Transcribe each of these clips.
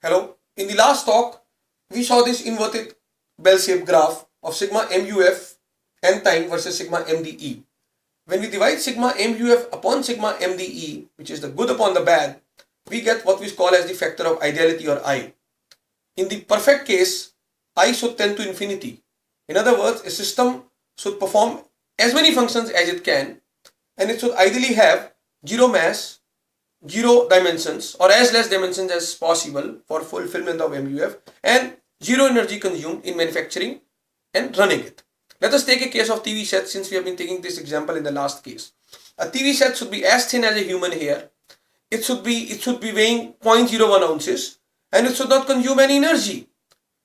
Hello. In the last talk, we saw this inverted bell-shaped graph of sigma MUF n time versus sigma MDE. When we divide sigma MUF upon sigma MDE, which is the good upon the bad, we get what we call as the factor of ideality, or I. In the perfect case, I should tend to infinity. In other words, a system should perform as many functions as it can, and it should ideally have zero mass, zero dimensions, or as less dimensions as possible for fulfillment of MUF, and zero energy consumed in manufacturing and running it. Let us take a case of TV set, since we have been taking this example in the last case. A TV set should be as thin as a human hair. It should be weighing 0.01 ounces, and it should not consume any energy.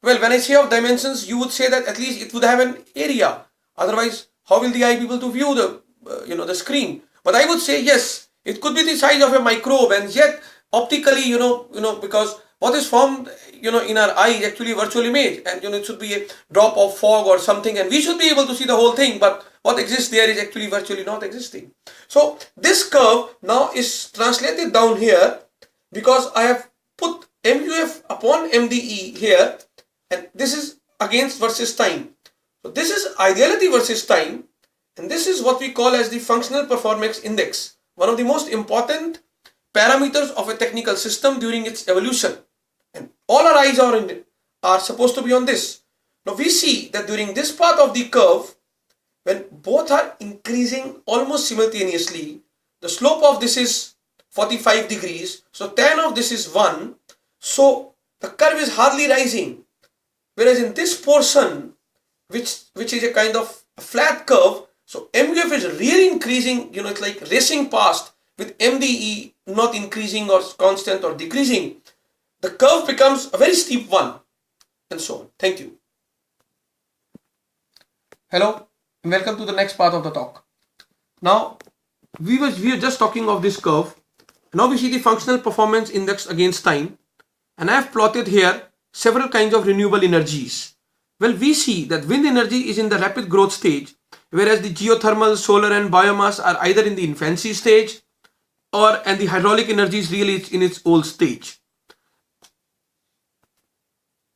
Well, when I say of dimensions, you would say that at least it would have an area. Otherwise, how will the eye be able to view the screen? But I would say yes, it could be the size of a microbe, and yet optically, because what is formed, in our eye is actually a virtual image, and it should be a drop of fog or something, and we should be able to see the whole thing. But what exists there is actually virtually not existing. So this curve now is translated down here because I have put MUF upon MDE here, and this is against versus time. So this is ideality versus time, and this is what we call as the functional performance index, one of the most important parameters of a technical system during its evolution. And all our eyes are supposed to be on this. Now we see that during this part of the curve, when both are increasing almost simultaneously, the slope of this is 45 degrees, so tan of this is 1, so the curve is hardly rising. Whereas in this portion, which is a kind of a flat curve, so MUF is really increasing, it's like racing past, with MDE not increasing or constant or decreasing. The curve becomes a very steep one, and so on. Thank you. Hello, and welcome to the next part of the talk. Now, we were just talking of this curve. Now we see the functional performance index against time, and I have plotted here several kinds of renewable energies. Well, we see that wind energy is in the rapid growth stage, whereas the geothermal, solar and biomass are either in the infancy stage, and the hydraulic energy is really in its old stage.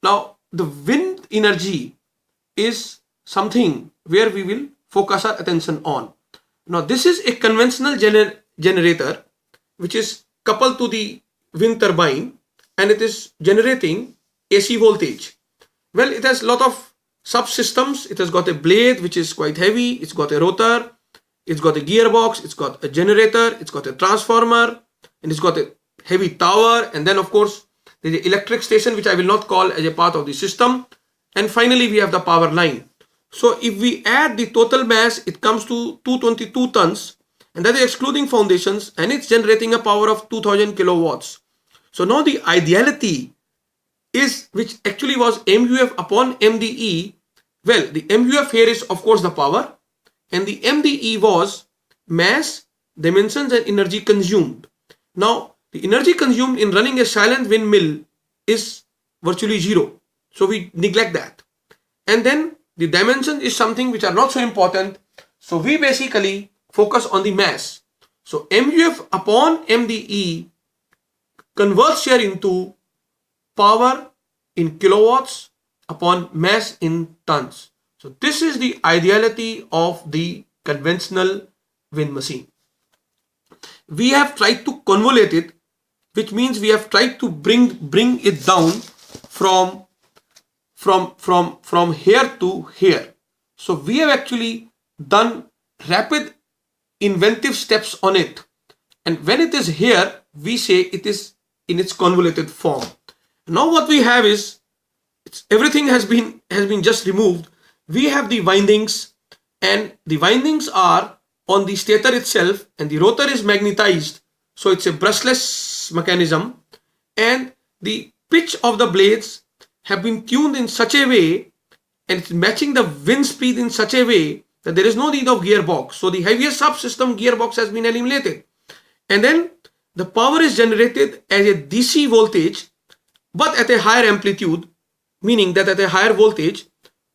Now, the wind energy is something where we will focus our attention on. Now, this is a conventional generator which is coupled to the wind turbine, and it is generating AC voltage. Well, it has a lot of subsystems. It has got a blade which is quite heavy. It's got a rotor. It's got a gearbox. It's got a generator. It's got a transformer, and it's got a heavy tower. And then, of course, there's an electric station which I will not call as a part of the system. And finally, we have the power line. So if we add the total mass, it comes to 222 tons, and that is excluding foundations, and it's generating a power of 2000 kilowatts. So now the ideality is, which actually was MUF upon MDE. Well, the MUF here is of course the power, and the MDE was mass, dimensions and energy consumed. Now the energy consumed in running a silent windmill is virtually zero, so we neglect that. And then the dimension is something which are not so important, so we basically focus on the mass. So MUF upon MDE converts here into power in kilowatts upon mass in tons. So this is the ideality of the conventional wind machine. We have tried to convolute it, which means we have tried to bring it down from here to here. So we have actually done rapid inventive steps on it, and when it is here, we say it is in its convoluted form. Now what we have is, everything has been just removed. We have the windings, and the windings are on the stator itself, and the rotor is magnetized, so it's a brushless mechanism, and the pitch of the blades have been tuned in such a way, and it's matching the wind speed in such a way that there is no need of gearbox. So the heaviest subsystem gearbox has been eliminated, and then the power is generated as a DC voltage, but at a higher amplitude, meaning that at a higher voltage.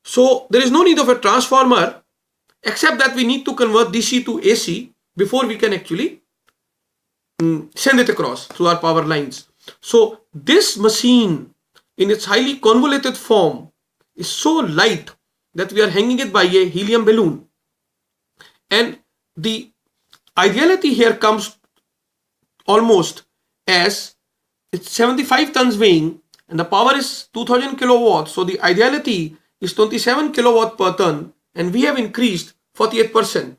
So there is no need of a transformer, except that we need to convert DC to AC before we can actually send it across through our power lines. So this machine in its highly convoluted form is so light that we are hanging it by a helium balloon. And the ideality here comes almost as it's 75 tons weighing and the power is 2000 kilowatts. So the ideality is 27 kilowatt per ton, and we have increased 48%.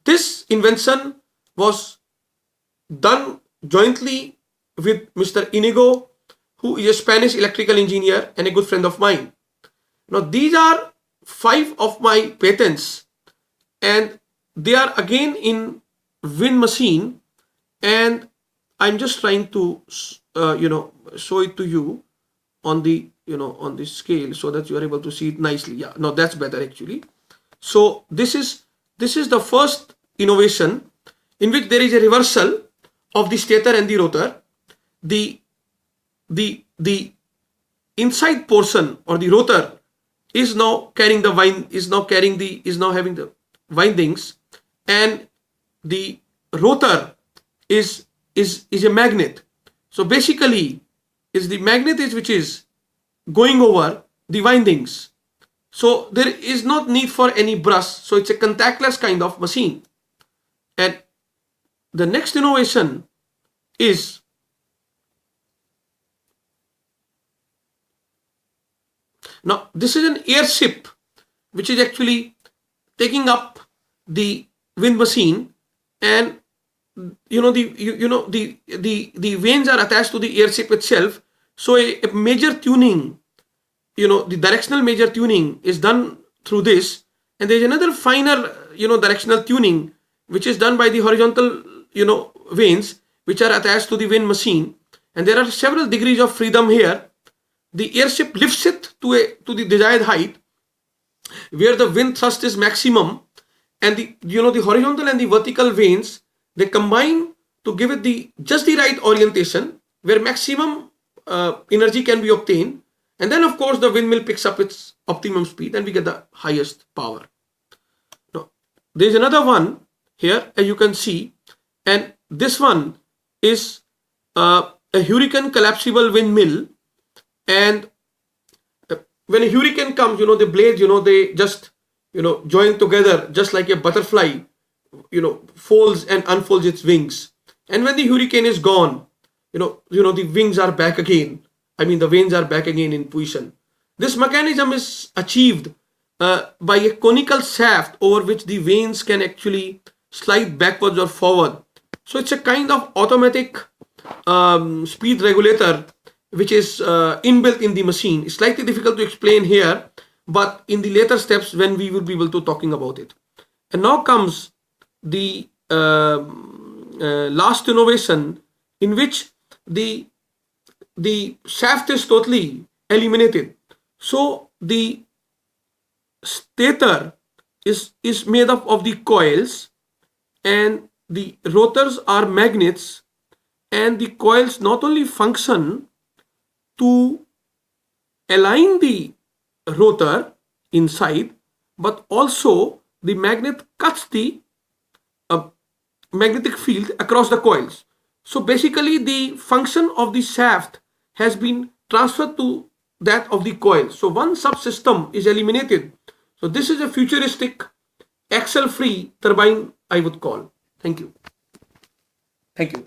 This invention was done jointly with Mr. Inigo, who is a Spanish electrical engineer and a good friend of mine. Now these are 5 of my patents, and they are again in wind machine, and I'm just trying to show it to you on the on the scale so that you are able to see it nicely. Yeah, no, that's better actually. So this is the first innovation in which there is a reversal of the stator and the rotor. The inside portion or the rotor is now carrying the is now having the windings, and the rotor is a magnet. So basically is the magnet which is going over the windings. So there is not need for any brush. So it's a contactless kind of machine. And the next innovation is now this is an airship which is actually taking up the wind machine, and the vanes are attached to the airship itself. So a major tuning, the directional major tuning is done through this, and there is another finer directional tuning which is done by the horizontal vanes which are attached to the wind machine, and there are several degrees of freedom here. The airship lifts it to the desired height where the wind thrust is maximum, and the horizontal and the vertical vanes, they combine to give it just the right orientation where maximum energy can be obtained, and then of course the windmill picks up its optimum speed and we get the highest power. Now there is another one here, as you can see, and this one is a hurricane collapsible windmill. And when a hurricane comes, the blades, they just join together just like a butterfly folds and unfolds its wings. And when the hurricane is gone, the wings are back again. The vanes are back again in position. This mechanism is achieved by a conical shaft over which the vanes can actually slide backwards or forward. So it's a kind of automatic speed regulator which is inbuilt in the machine. It's slightly difficult to explain here, but in the later steps when we will be able to talking about it. And now comes the last innovation in which the shaft is totally eliminated. So the stator is made up of the coils, and the rotors are magnets, and the coils not only function to align the rotor inside, but also the magnet cuts the magnetic field across the coils. So basically the function of the shaft has been transferred to that of the coil. So one subsystem is eliminated. So this is a futuristic axle free turbine, I would call. Thank you. Thank you.